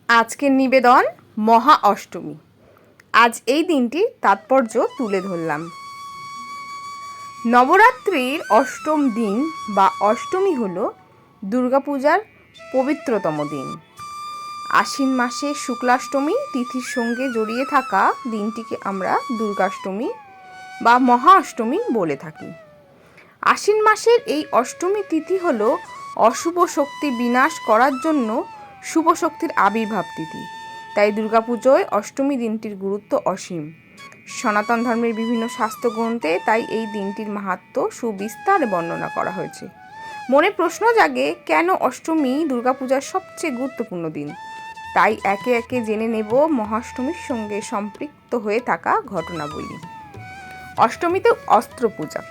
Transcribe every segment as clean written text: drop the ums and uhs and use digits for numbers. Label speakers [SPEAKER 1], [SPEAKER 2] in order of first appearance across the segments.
[SPEAKER 1] আজকের নিবেদন মহা অষ্টমী। আজ এই দিনটির তাৎপর্য তুলে ধরলাম। নবরাত্রির অষ্টম দিন বা অষ্টমী হল দুর্গাপূজার পবিত্রতম দিন। আশ্বিন মাসে শুক্লাষ্টমী তিথির সঙ্গে জড়িয়ে থাকা দিনটিকে আমরা দুর্গাষ্টমী বা মহা অষ্টমী বলে থাকি। আশ্বিন মাসের এই অষ্টমী তিথি হল অশুভ শক্তি বিনাশ করার জন্য শুভ শক্তির আবির্ভাব তিথি। তাই দুর্গাপুজোয় অষ্টমী দিনটির গুরুত্ব অসীম। সনাতন ধর্মের বিভিন্ন শাস্ত্রগ্রন্থে তাই এই দিনটির মাহাত্ম্য সুবিস্তারে বর্ণনা করা হয়েছে। মনে প্রশ্ন জাগে, কেন অষ্টমী দুর্গাপূজার সবচেয়ে গুরুত্বপূর্ণ দিন? তাই একে একে জেনে নেব মহাষ্টমীর সঙ্গে সম্পৃক্ত হয়ে থাকা ঘটনাবলী। অষ্টমীতে অস্ত্র পূজা।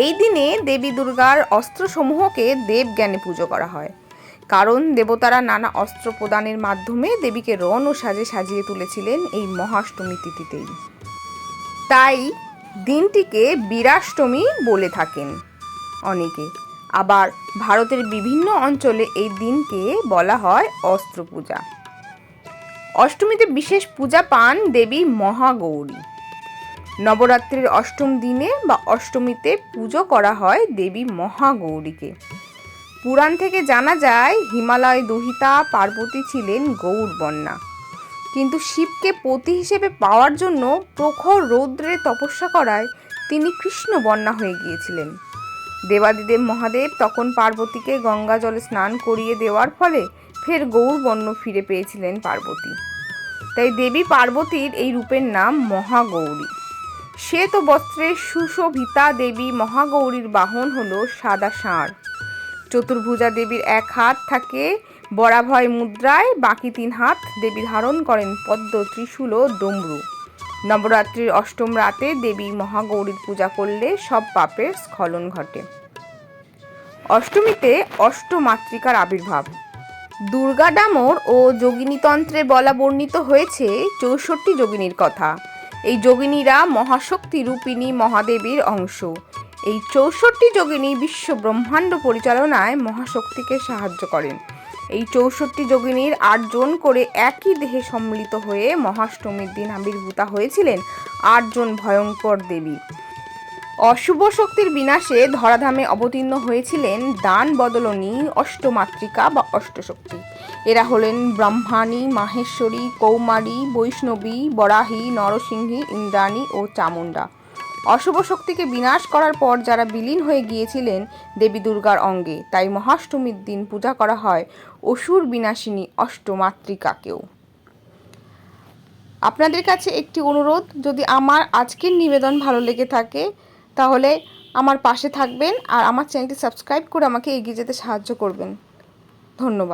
[SPEAKER 1] এই দিনে দেবী দুর্গার অস্ত্রসমূহকে দেবজ্ঞানে পুজো করা হয়, কারণ দেবতারা নানা অস্ত্র প্রদানের মাধ্যমে দেবীকে রণ ও সাজে সাজিয়ে তুলেছিলেন এই মহাষ্টমী তিথিতেই। তাই দিনটিকে বীরাষ্টমী বলে থাকেন অনেকে। আবার ভারতের বিভিন্ন অঞ্চলে এই দিনকে বলা হয় অস্ত্র পূজা। অষ্টমীতে বিশেষ পূজা পান দেবী মহাগৌরী। নবরাত্রির অষ্টম দিনে বা অষ্টমীতে পুজো করা হয় দেবী মহাগৌরীকে। পুরাণ থেকে জানা যায়, হিমালয় দুহিতা পার্বতী ছিলেন গৌরবর্ণা, কিন্তু শিবকে পতি হিসেবে পাওয়ার জন্য প্রখর রৌদ্রে তপস্যা করায় তিনি কৃষ্ণবর্ণা হয়ে গিয়েছিলেন। দেবাদিদেব মহাদেব তখন পার্বতীকে গঙ্গা জলে স্নান করিয়ে দেওয়ার ফলে ফের গৌরবর্ণ ফিরে পেয়েছিলেন পার্বতী। তাই দেবী পার্বতীর এই রূপের নাম মহাগৌরী। শ্বেত বস্ত্রে সুশোভিতা দেবী মহাগৌরীর বাহন হল সাদা ষাঁড়। চতুর্ভুজা দেবীর এক হাত থাকে বরাভয় মুদ্রায়, বাকি 3 হাত দেবী ধারণ করেন পদ্ম, ত্রিশূল ও ডমরু। নবরাত্রির অষ্টম রাতে দেবী মহাগৌরীর পূজা করলে সব পাপের স্খলন ঘটে। অষ্টমীতে অষ্টমাতৃকার আবির্ভাব। দুর্গা ডামর ও যোগিনীতন্ত্রে বর্ণিত হয়েছে 64 যোগিনীর কথা। এই যোগিনীরা মহাশক্তি রূপিণী মহাদেবীর অংশ। এই 64 যোগিনী বিশ্ব ব্রহ্মাণ্ড পরিচালনায় মহাশক্তিকে সাহায্য করেন। এই 64 যোগিনীর 8 জন করে একই দেহে সম্মিলিত হয়ে মহাষ্টমীর দিন আবির্ভূতা হয়েছিলেন 8 জন ভয়ঙ্কর দেবী। অশুভ শক্তির বিনাশে ধরাধামে অবতীর্ণ হয়েছিলেন দান বদলনী অষ্টমাতৃকা বা অষ্টশক্তি। এরা হলেন ব্রহ্মাণী, মাহেশ্বরী, কৌমারী, বৈষ্ণবী, বরাহী, নরসিংহী, ইন্দ্রাণী ও চামুণ্ডা। অশুভ শক্তিকে বিনাশ করার পর যারা বিলীন হয়ে গিয়েছিলেন দেবী দুর্গার অঙ্গে, তাই মহাষ্টমীর দিন পূজা করা হয় অসুর বিনাশিনী অষ্টমাতৃকাকেও। আপনাদের কাছে একটি অনুরোধ, যদি আমার আজকের নিবেদন ভালো লেগে থাকে তাহলে আমার পাশে থাকবেন আর আমার চ্যানেলটি সাবস্ক্রাইব করে আমাকে এগিয়ে যেতে সাহায্য করবেন। ধন্যবাদ।